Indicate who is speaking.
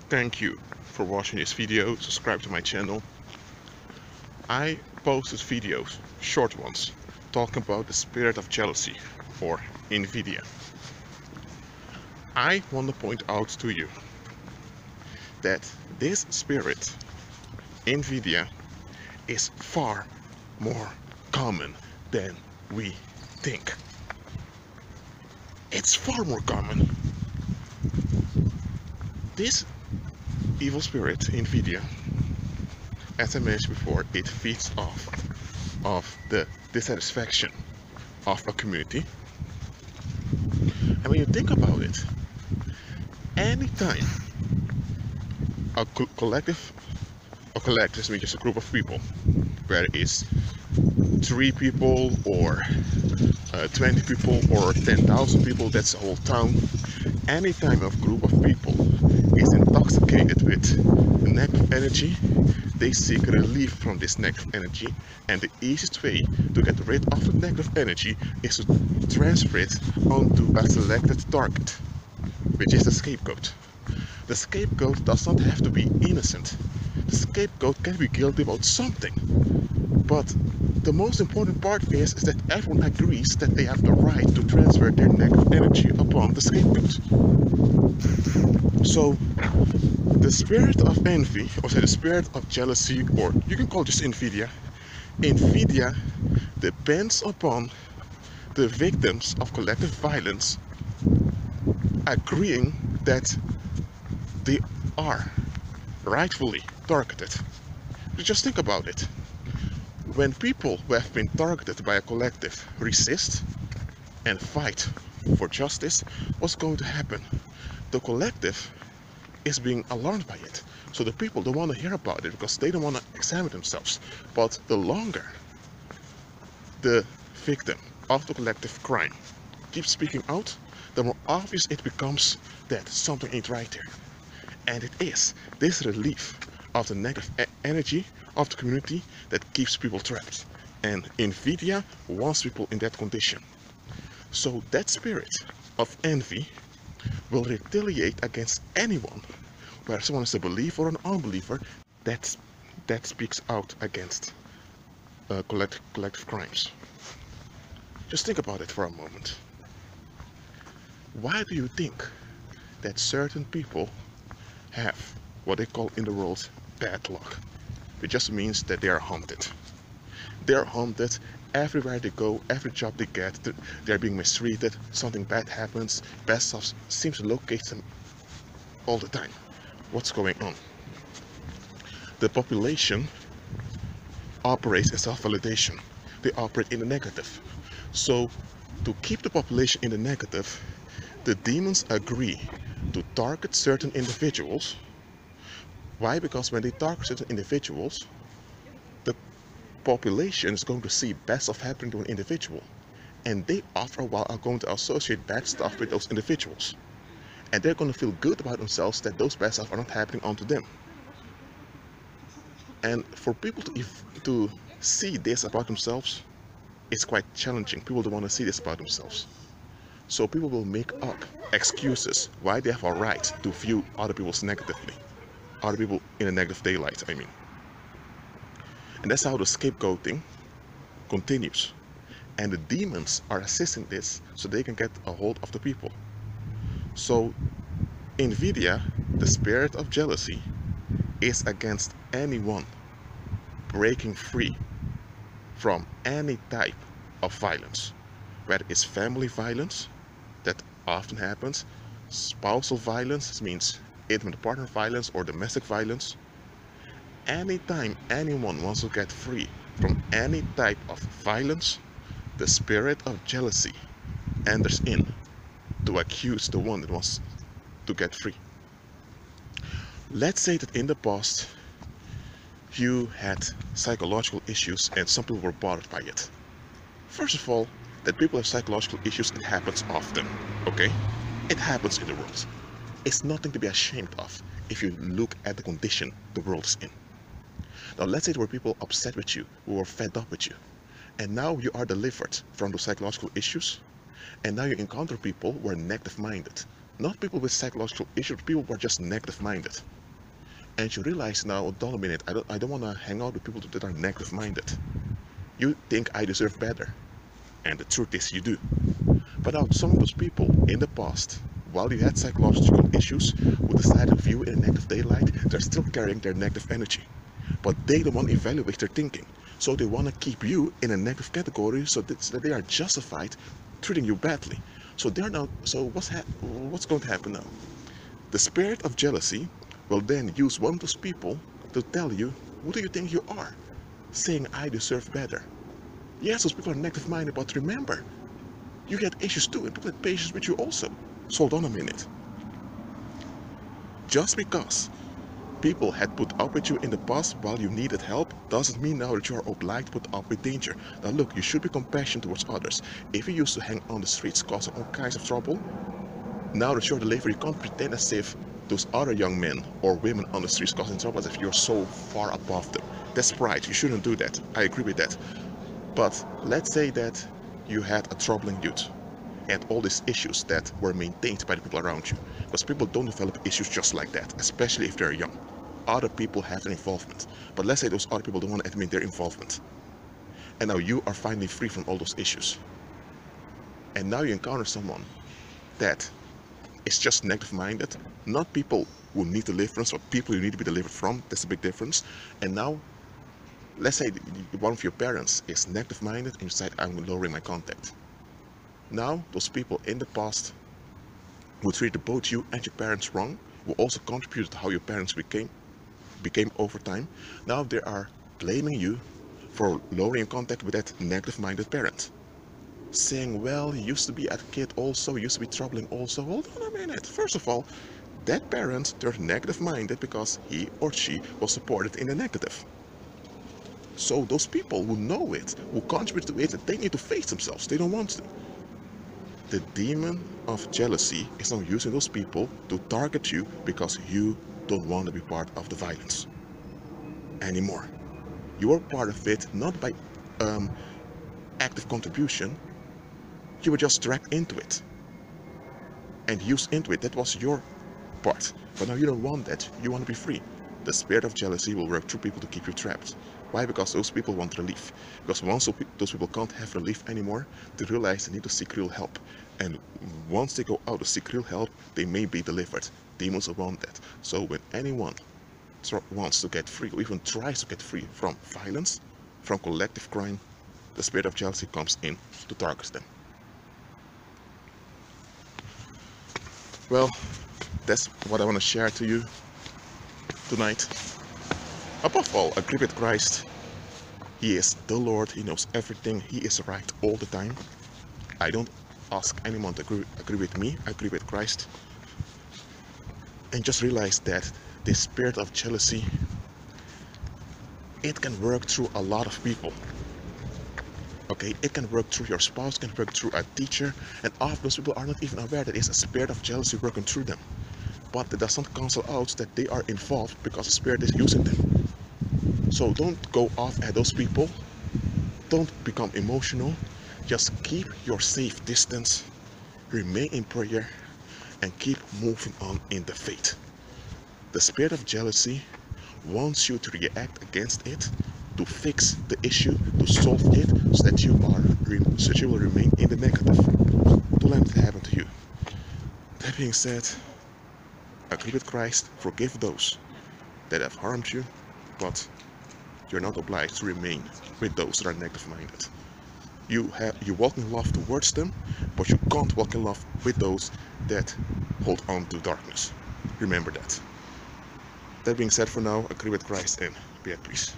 Speaker 1: Thank you for watching this video. Subscribe to my channel. I posted videos, short ones, talking about the spirit of jealousy, or Invidia. I want to point out to you that this spirit, Invidia, is far more common than we think. It's far more common. This evil spirit, Invidia, as I mentioned before, it feeds off of the dissatisfaction of a community. And when you think about it, anytime a collective, or collectives means just a group of people, whether it is 3 people or 20 people or 10,000 people, that's a whole town. Anytime a group of people is intoxicated with negative energy, they seek relief from this negative energy, and the easiest way to get rid of the negative energy is to transfer it onto a selected target, which is the scapegoat. The scapegoat does not have to be innocent. The scapegoat can be guilty about something, but the most important part is that everyone agrees that they have the right to transfer their negative energy upon the scapegoat. So the spirit of envy, or say the spirit of jealousy, or you can call it just Invidia, depends upon the victims of collective violence agreeing that they are rightfully targeted. Just think about it. When people who have been targeted by a collective resist and fight for justice, what's going to happen? The collective is being alarmed by it. So the people don't want to hear about it because they don't want to examine themselves. But the longer the victim of the collective crime keeps speaking out, the more obvious it becomes that something ain't right there. And it is this relief of the negative energy of the community that keeps people trapped. And Invidia wants people in that condition. So that spirit of envy will retaliate against anyone, whether someone is a believer or an unbeliever, that speaks out against collective crimes. Just think about it for a moment. Why do you think that certain people have what they call in the world bad luck? It just means that they are haunted. They are haunted everywhere they go, every job they get, they're being mistreated, something bad happens, bad stuff seems to locate them all the time. What's going on? The population operates in self-validation. They operate in the negative. So to keep the population in the negative, the demons agree to target certain individuals. Why? Because when they target certain individuals, the population is going to see bad stuff happening to an individual, and they after a while are going to associate bad stuff with those individuals, and they're going to feel good about themselves that those bad stuff are not happening onto them. And for people to see this about themselves, it's quite challenging. People don't want to see this about themselves. So people will make up excuses why they have a right to view other people negatively. Other people in a negative daylight, I mean. And that's how the scapegoating continues. And the demons are assisting this so they can get a hold of the people. So Invidia, the spirit of jealousy, is against anyone breaking free from any type of violence. Whether it's family violence, that often happens, spousal violence, means intimate partner violence or domestic violence. Anytime anyone wants to get free from any type of violence, the spirit of jealousy enters in to accuse the one that wants to get free. Let's say that in the past you had psychological issues and some people were bothered by it. First of all, that people have psychological issues, it happens often, okay? It happens in the world. It's nothing to be ashamed of if you look at the condition the world is in. Now let's say there were people upset with you, who were fed up with you, and now you are delivered from those psychological issues, and now you encounter people who are negative minded, Not people with psychological issues, people who are just negative minded. And you realize now, hold on a minute, I don't want to hang out with people that are negative minded. You think I deserve better. And the truth is you do. But now some of those people in the past, while you had psychological issues, who decided to view in a negative daylight, they're still carrying their negative energy. But they don't want to evaluate their thinking. So they want to keep you in a negative category so that they are justified treating you badly. So they're now. So what's going to happen now? The spirit of jealousy will then use one of those people to tell you, who do you think you are? Saying I deserve better. Yes, those people are negative minded, but remember, you get issues too, and people have patience with you also. So hold on a minute. Just because people had put up with you in the past while you needed help doesn't mean now that you are obliged to put up with danger. Now look, you should be compassionate towards others. If you used to hang on the streets causing all kinds of trouble, now that you're the leader, you can't pretend as if those other young men or women on the streets causing trouble as if you're so far above them. That's pride. You shouldn't do that. I agree with that. But let's say that you had a troubling youth and all these issues that were maintained by the people around you. Because people don't develop issues just like that, especially if they're young. Other people have an involvement. But let's say those other people don't want to admit their involvement. And now you are finally free from all those issues. And now you encounter someone that is just negative minded, not people who need deliverance, but people you need to be delivered from. That's a big difference. And now, let's say one of your parents is negative minded and you decide, I'm lowering my contact. Now, those people in the past who treated both you and your parents wrong, who also contributed to how your parents became over time, now they are blaming you for lowering contact with that negative minded parent. Saying, well, he used to be a kid also, used to be troubling also. Hold on a minute. First of all, that parent turned negative minded because he or she was supported in the negative. So those people who know it, who contribute to it, they need to face themselves. They don't want to. The demon of jealousy is now using those people to target you because you don't want to be part of the violence anymore. You are part of it not by active contribution. You were just dragged into it and used into it. That was your part. But now you don't want that. You want to be free. The spirit of jealousy will work through people to keep you trapped. Why? Because those people want relief. Because once those people can't have relief anymore, they realize they need to seek real help. And once they go out to seek real help, they may be delivered. Demons want that. So when anyone wants to get free, or even tries to get free from violence, from collective crime, the spirit of jealousy comes in to target them. Well, that's what I want to share to you tonight. Above all, agree with Christ. He is the Lord. He knows everything. He is right all the time. I don't ask anyone to agree with me. I agree with Christ. And just realize that this spirit of jealousy, it can work through a lot of people. Okay, it can work through your spouse, can work through a teacher, and often those people are not even aware that it's a spirit of jealousy working through them. But it does not cancel out that they are involved because the spirit is using them. So don't go off at those people. Don't become emotional. Just keep your safe distance. Remain in prayer and keep moving on in the faith. The spirit of jealousy wants you to react against it, to fix the issue, to solve it, so that you will remain in the negative. Don't let it happen to you. That being said, agree with Christ, forgive those that have harmed you, but you're not obliged to remain with those that are negative minded. You walk in love towards them, but you can't walk in love with those that hold on to darkness. Remember that. That being said, for now, agree with Christ and be at peace.